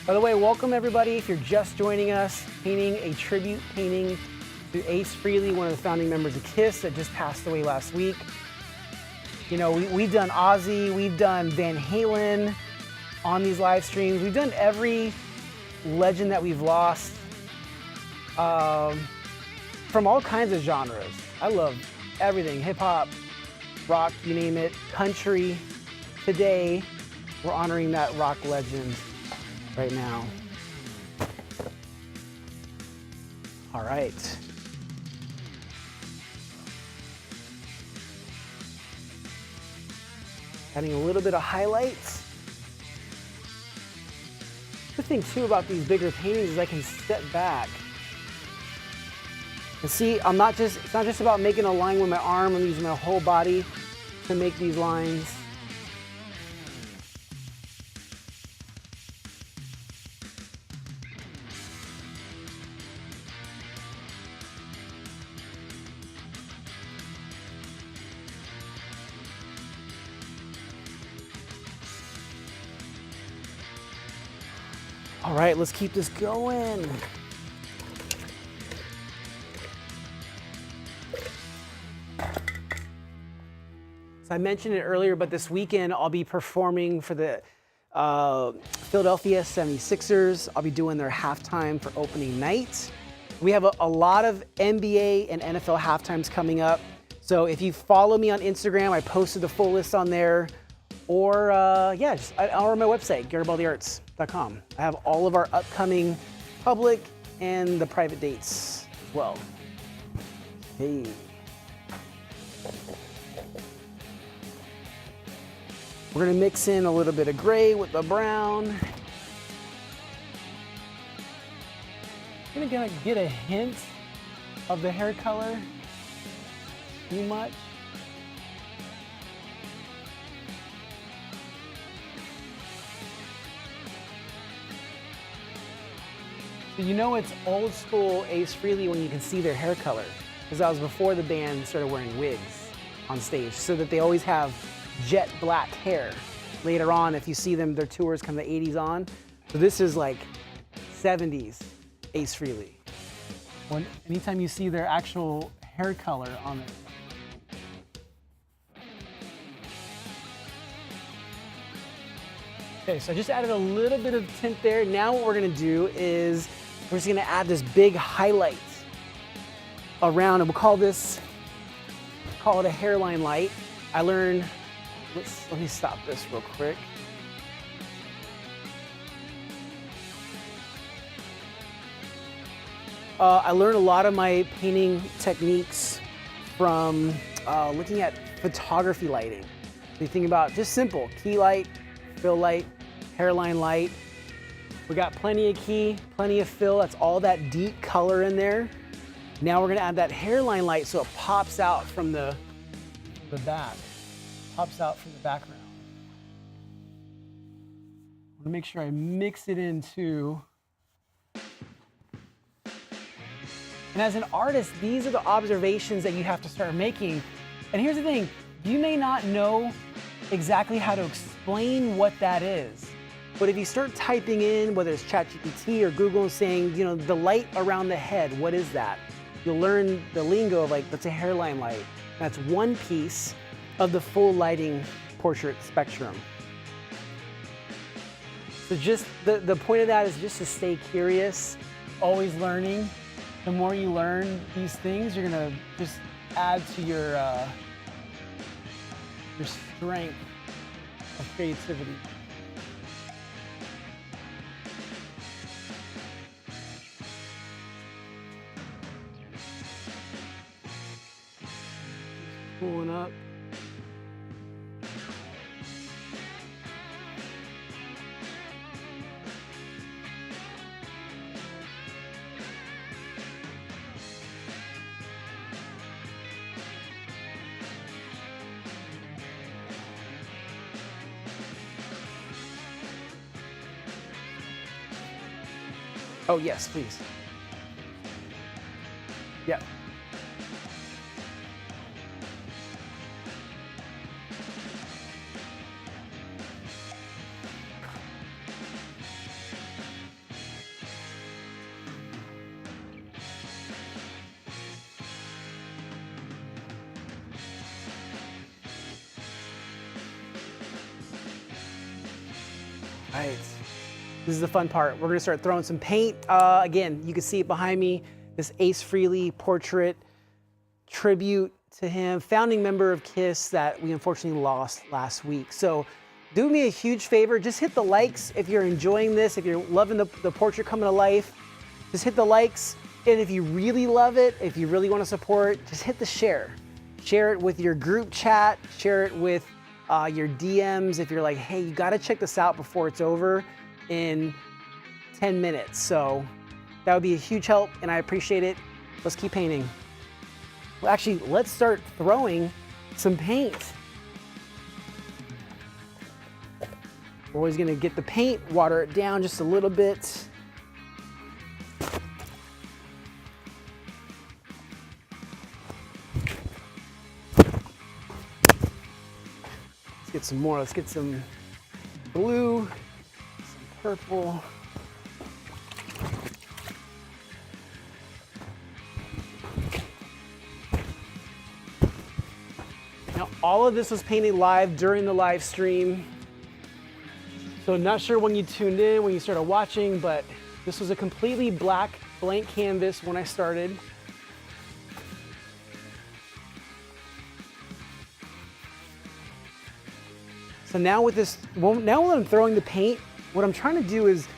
By the way, welcome everybody. If you're just joining us, painting a tribute painting to Ace Frehley, one of the founding members of KISS that just passed away last week. You know, we've done Ozzy, we've done Van Halen on these live streams. We've done every legend that we've lost from all kinds of genres. I love everything, hip hop, rock, you name it, country. Today, we're honoring that rock legend right now. All right. Adding a little bit of highlights. The thing too about these bigger paintings is I can step back. And see, it's not just about making a line with my arm, I'm using my whole body to make these lines. All right, let's keep this going. So I mentioned it earlier, but this weekend I'll be performing for the Philadelphia 76ers. I'll be doing their halftime for opening night. We have a lot of NBA and NFL halftimes coming up. So if you follow me on Instagram, I posted the full list on there. Or just on my website, GaribaldiArts.com. I have all of our upcoming public and the private dates as well. Hey. We're gonna mix in a little bit of gray with the brown. I'm gonna get a hint of the hair color. Too much. You know it's old school Ace Frehley when you can see their hair color, because that was before the band started wearing wigs on stage, so that they always have jet black hair. Later on, if you see them, their tours come the 80s on. So this is like 70s Ace Frehley. Anytime you see their actual hair color on it. Okay, so I just added a little bit of tint there. Now what we're gonna do is we're just gonna add this big highlight around, and we'll call it a hairline light. I learned, let me stop this real quick. I learned a lot of my painting techniques from looking at photography lighting. So you think about just simple, key light, fill light, hairline light. We got plenty of key, plenty of fill. That's all that deep color in there. Now we're gonna add that hairline light so it pops out from the back. Pops out from the background. I wanna make sure I mix it into And as an artist, these are the observations that you have to start making. And here's the thing, you may not know exactly how to explain what that is. But if you start typing in, whether it's ChatGPT or Google, and saying, you know, the light around the head, what is that? You'll learn the lingo of like, that's a hairline light. That's one piece of the full lighting portrait spectrum. So just the point of that is just to stay curious, always learning. The more you learn these things, you're gonna just add to your strength of creativity. Pulling up. Oh, yes, please. Yep. Right. This is the fun part. We're gonna start throwing some paint. Again, you can see it behind me, this Ace Frehley portrait, tribute to him, founding member of KISS that we unfortunately lost last week. So do me a huge favor, just hit the likes if you're enjoying this, if you're loving the portrait coming to life, just hit the likes. And if you really love it, if you really wanna support, just hit the share. Share it with your group chat, share it with your DMs if you're like, hey, you gotta check this out before it's over in 10 minutes. So that would be a huge help and I appreciate it. Let's keep painting. Well, actually, let's start throwing some paint. We're always gonna get the paint, water it down just a little bit. Let's get some more. Let's get some blue, some purple. Now, all of this was painted live during the live stream. So not sure when you tuned in, when you started watching, but this was a completely black blank canvas when I started. So now with this, now when I'm throwing the paint, what I'm trying to do is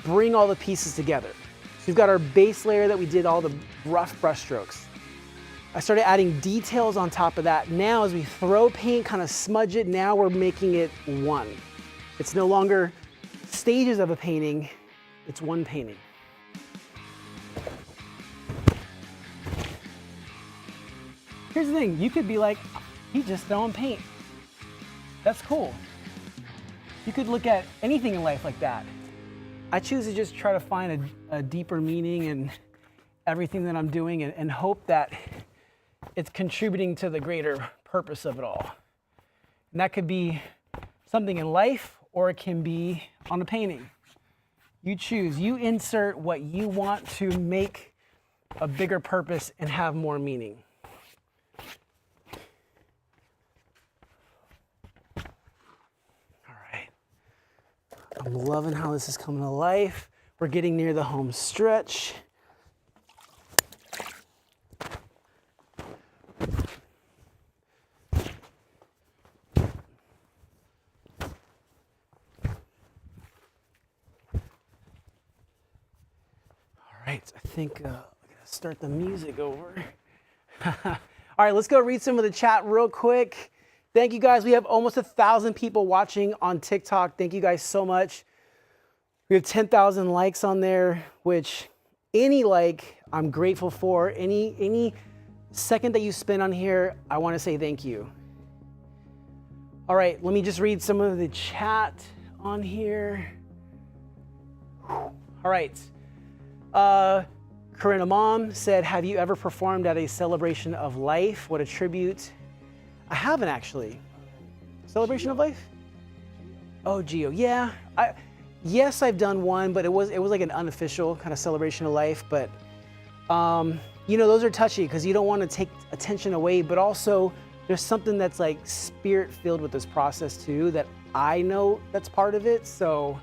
bring all the pieces together. So we've got our base layer that we did all the rough brush strokes. I started adding details on top of that. Now as we throw paint, kind of smudge it, now we're making it one. It's no longer stages of a painting, it's one painting. Here's the thing, you could be like, he's just throwing paint. That's cool. You could look at anything in life like that. I choose to just try to find a deeper meaning in everything that I'm doing and hope that it's contributing to the greater purpose of it all. And that could be something in life or it can be on a painting. You choose, you insert what you want to make a bigger purpose and have more meaning. I'm loving how this is coming to life. We're getting near the home stretch. All right, I think I'm gonna start the music over. All right, let's go read some of the chat real quick. Thank you guys. We have almost 1,000 people watching on TikTok. Thank you guys so much. We have 10,000 likes on there, which any like I'm grateful for. Any second that you spend on here, I want to say thank you. All right, let me just read some of the chat on here. All right. Corinna Mom said, have you ever performed at a celebration of life? What a tribute. I haven't actually. Celebration of life? Oh, Geo. Yeah. Yes, I've done one, but it was like an unofficial kind of celebration of life. But you know, those are touchy because you don't want to take attention away, but also there's something that's like spirit filled with this process too that I know that's part of it. So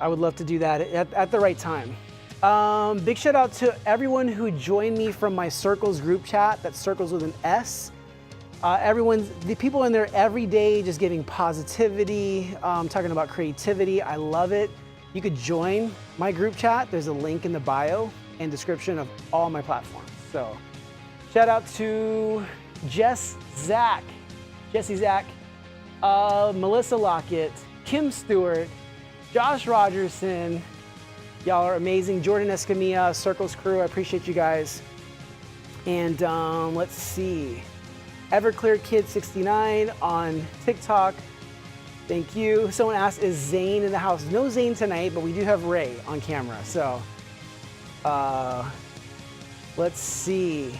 I would love to do that at the right time. Big shout out to everyone who joined me from my Circles group chat. That's Circles with an S. The people in there every day just giving positivity, talking about creativity. I love it. You could join my group chat. There's a link in the bio and description of all my platforms. So shout out to Jesse Zach, Melissa Lockett, Kim Stewart, Josh Rogerson. Y'all are amazing. Jordan Escamilla, Circles crew, I appreciate you guys. And let's see. Everclear Kid 69 on TikTok. Thank you. Someone asked, is Zane in the house? No Zane tonight, but we do have Ray on camera. So let's see.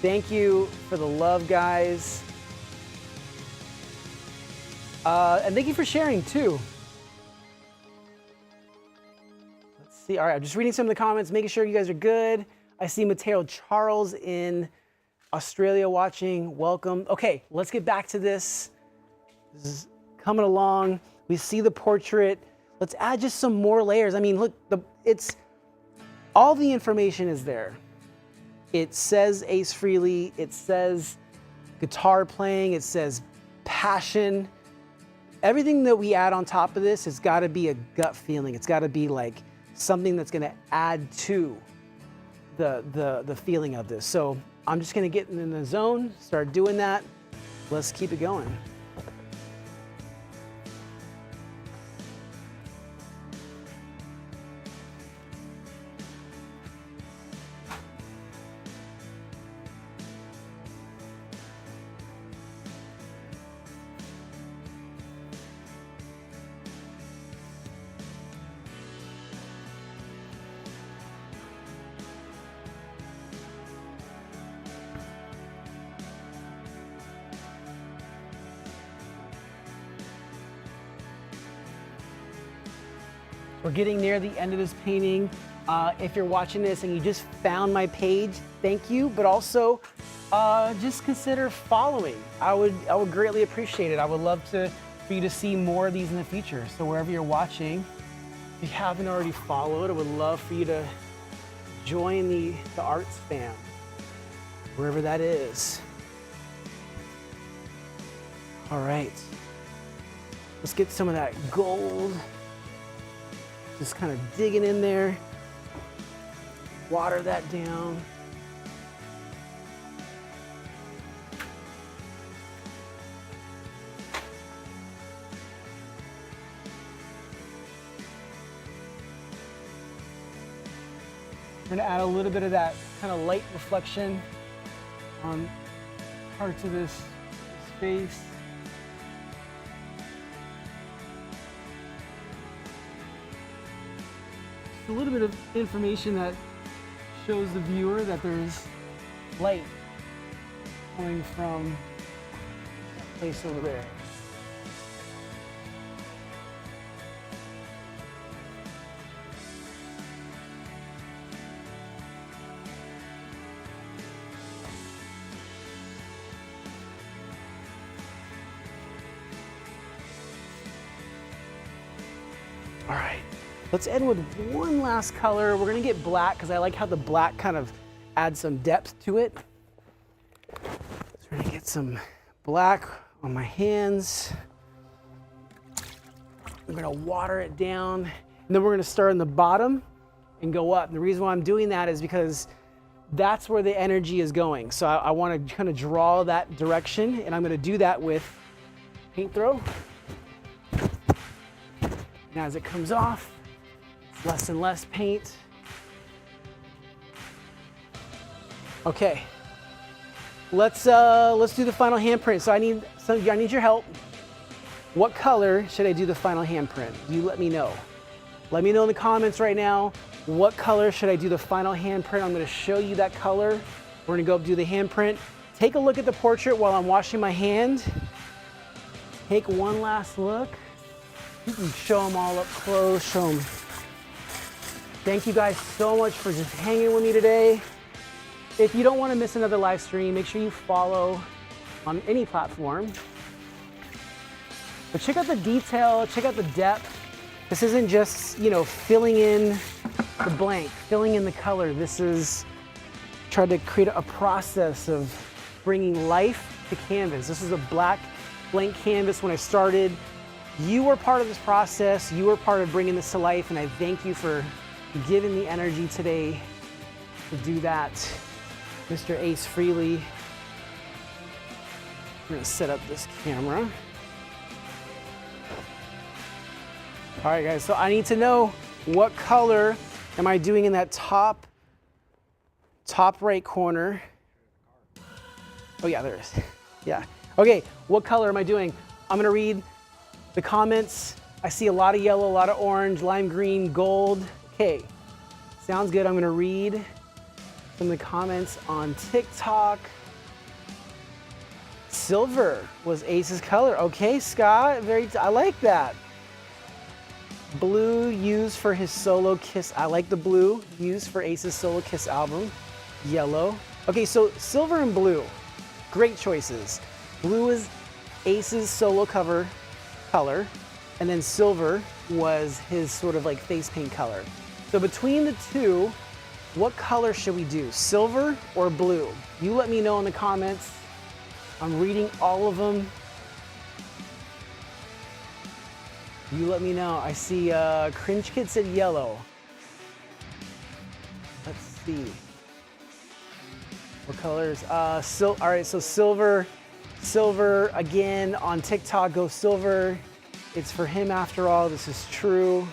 Thank you for the love, guys. And thank you for sharing too. Let's see. All right, I'm just reading some of the comments, making sure you guys are good. I see Mateo Charles in Australia watching. Welcome. Okay, let's get back to this. This is coming along. We see the portrait. Let's add just some more layers. I mean, look, it's all the information is there. It says Ace Frehley. It says guitar playing. It says passion. Everything that we add on top of this has got to be a gut feeling. It's got to be like something that's going to add to the feeling of this. So I'm just going to get in the zone, start doing that. Let's keep it going. We're getting near the end of this painting. If you're watching this and you just found my page, thank you, but also just consider following. I would greatly appreciate it. I would love for you to see more of these in the future. So wherever you're watching, if you haven't already followed, I would love for you to join the arts fam, wherever that is. All right, let's get some of that gold. Just kind of digging in there, water that down. We're gonna add a little bit of that kind of light reflection on parts of this space. A little bit of information that shows the viewer that there's light coming from that place over there. All right. Let's end with one last color. We're gonna get black because I like how the black kind of adds some depth to it. So we're gonna get some black on my hands. I'm gonna water it down, and then we're gonna start in the bottom and go up. And the reason why I'm doing that is because that's where the energy is going. So I wanna kind of draw that direction, and I'm gonna do that with paint throw. And as it comes off, less and less paint. Okay, let's do the final handprint. So I need your help. What color should I do the final handprint? You let me know. Let me know in the comments right now. what color should I do the final handprint? I'm gonna show you that color. We're gonna go do the handprint. Take a look at the portrait while I'm washing my hand. Take one last look. You can show them all up close, show them. Thank you guys so much for just hanging with me today. If you don't want to miss another live stream, make sure you follow on any platform. But check out the detail, check out the depth. This isn't just, you know, filling in the blank, filling in the color. This is trying to create a process of bringing life to canvas. This is a black blank canvas when I started. You were part of this process. You were part of bringing this to life, and I thank you for giving the energy today to do that. Mr. Ace Frehley. I'm gonna set up this camera. All right, guys, so I need to know what color am I doing in that top right corner. Oh yeah, there it is. Yeah. Okay, what color am I doing? I'm gonna read the comments. I see a lot of yellow, a lot of orange, lime green, gold. Okay, sounds good. I'm gonna read some of the comments on TikTok. Silver was Ace's color. Okay, Scott, I like that. Blue used for his solo Kiss. I like the blue used for Ace's solo Kiss album. Yellow. Okay, so silver and blue, great choices. Blue is Ace's solo cover color, and then silver was his sort of like face paint color. So between the two, what color should we do? Silver or blue? You let me know in the comments. I'm reading all of them. You let me know. I see Cringe Kid said yellow. Let's see. What colors? All right, so silver again on TikTok, go silver. It's for him after all, this is true.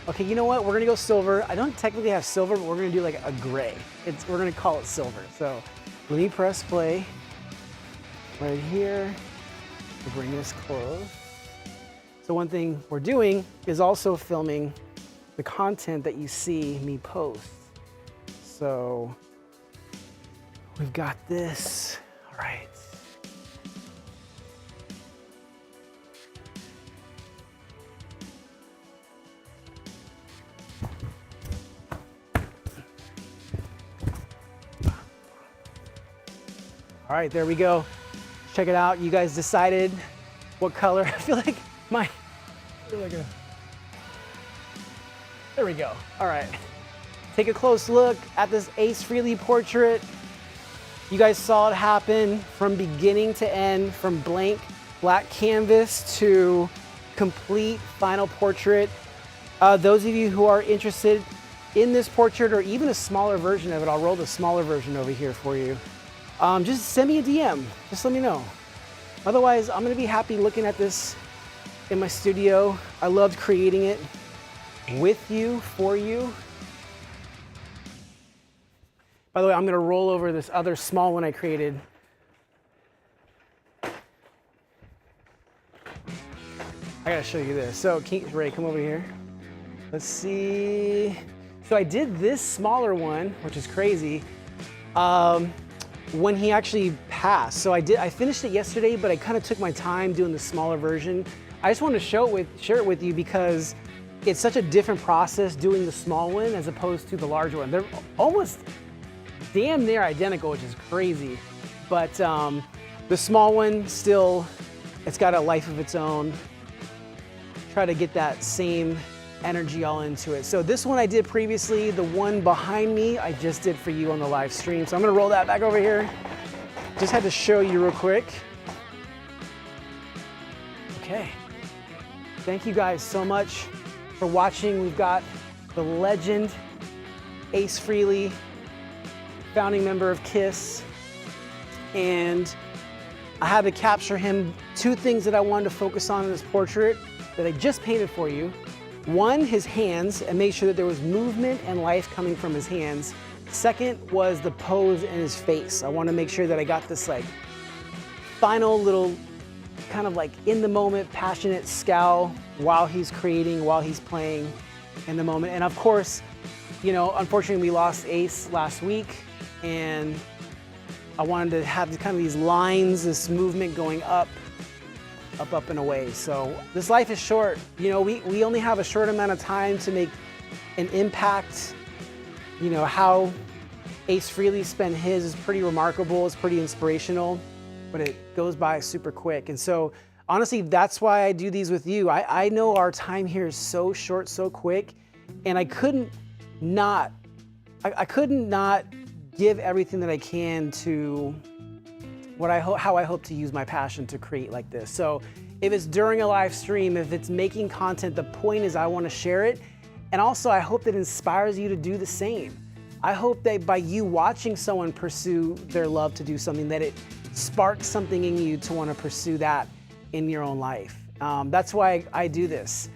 Okay, you know what? We're gonna go silver. I don't technically have silver, but we're gonna do like a gray. We're gonna call it silver. So let me press play right here. We'll bring this close. So one thing we're doing is also filming the content that you see me post. So we've got this, all right. All right, there we go. Check it out. You guys decided what color. I feel like there we go. All right. Take a close look at this Ace Frehley portrait. You guys saw it happen from beginning to end, from blank black canvas to complete final portrait. Those of you who are interested in this portrait or even a smaller version of it, I'll roll the smaller version over here for you. Just send me a DM, just let me know. Otherwise, I'm gonna be happy looking at this in my studio. I loved creating it with you, for you. By the way, I'm gonna roll over this other small one I created. I gotta show you this. So, Ray, come over here. Let's see. So I did this smaller one, which is crazy. When he actually passed. So I finished it yesterday, but I kind of took my time doing the smaller version. I just wanted to share it with you because it's such a different process doing the small one as opposed to the large one. They're almost damn near identical, which is crazy. But the small one still, it's got a life of its own. Try to get that same energy all into it. So this one I did previously, the one behind me, I just did for you on the live stream. So I'm gonna roll that back over here. Just had to show you real quick. Okay. Thank you guys so much for watching. We've got the legend, Ace Frehley, founding member of KISS. And I had to capture him. Two things that I wanted to focus on in this portrait that I just painted for you. One, his hands, and make sure that there was movement and life coming from his hands. Second was the pose in his face. I want to make sure that I got this like final little kind of like in the moment, passionate scowl while he's creating, while he's playing in the moment. And of course, you know, unfortunately we lost Ace last week, and I wanted to have kind of these lines, this movement going up, up and away. So this life is short. You know, we only have a short amount of time to make an impact. You know, how Ace Frehley spent his is pretty remarkable. It's pretty inspirational, but it goes by super quick. And so honestly, that's why I do these with you. I know our time here is so short, so quick, and I couldn't not give everything that I can to how I hope to use my passion to create like this. So if it's during a live stream, if it's making content, the point is I want to share it. And also I hope that inspires you to do the same. I hope that by you watching someone pursue their love to do something, that it sparks something in you to want to pursue that in your own life. That's why I do this.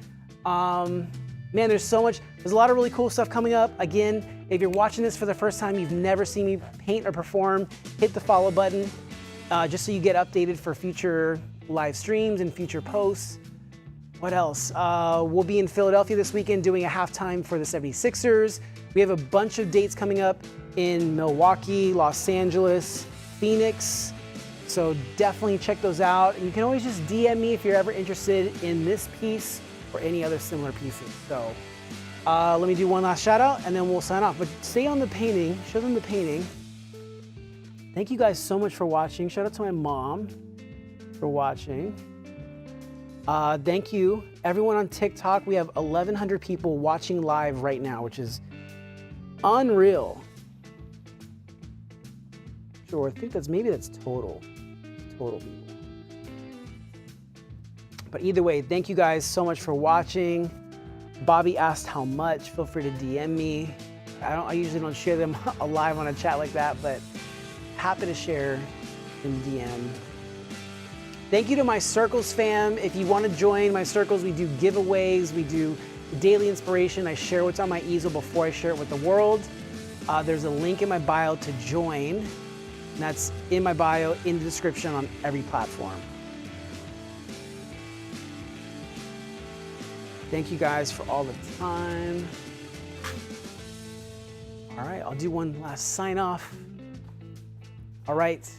Man, there's a lot of really cool stuff coming up. Again, if you're watching this for the first time, you've never seen me paint or perform, hit the follow button, just so you get updated for future live streams and future posts. What else? We'll be in Philadelphia this weekend doing a halftime for the 76ers. We have a bunch of dates coming up in Milwaukee, Los Angeles, Phoenix. So definitely check those out. And you can always just DM me if you're ever interested in this piece or any other similar pieces. So let me do one last shout out and then we'll sign off. But stay on the painting, show them the painting. Thank you guys so much for watching. Shout out to my mom for watching. Thank you everyone on TikTok. We have 1,100 people watching live right now, which is unreal. Sure, I think maybe that's total people. But either way, thank you guys so much for watching. Bobby asked how much. Feel free to DM me. I usually don't share them live on a chat like that, but happy to share in DM. Thank you to my Circles fam. If you want to join my Circles, we do giveaways, we do daily inspiration. I share what's on my easel before I share it with the world. There's a link in my bio to join. And that's in my bio, in the description on every platform. Thank you guys for all the time. All right, I'll do one last sign off. All right.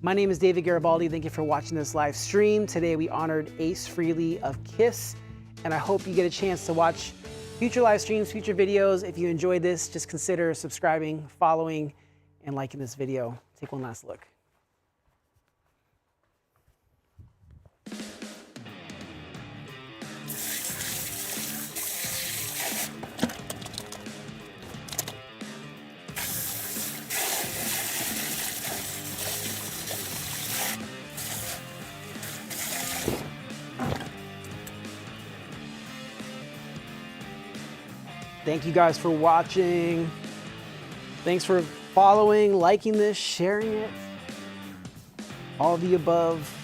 My name is David Garibaldi. Thank you for watching this live stream. Today we honored Ace Frehley of KISS, and I hope you get a chance to watch future live streams, future videos. If you enjoyed this, just consider subscribing, following, and liking this video. Take one last look. Thank you guys for watching. Thanks for following, liking this, sharing it, all of the above.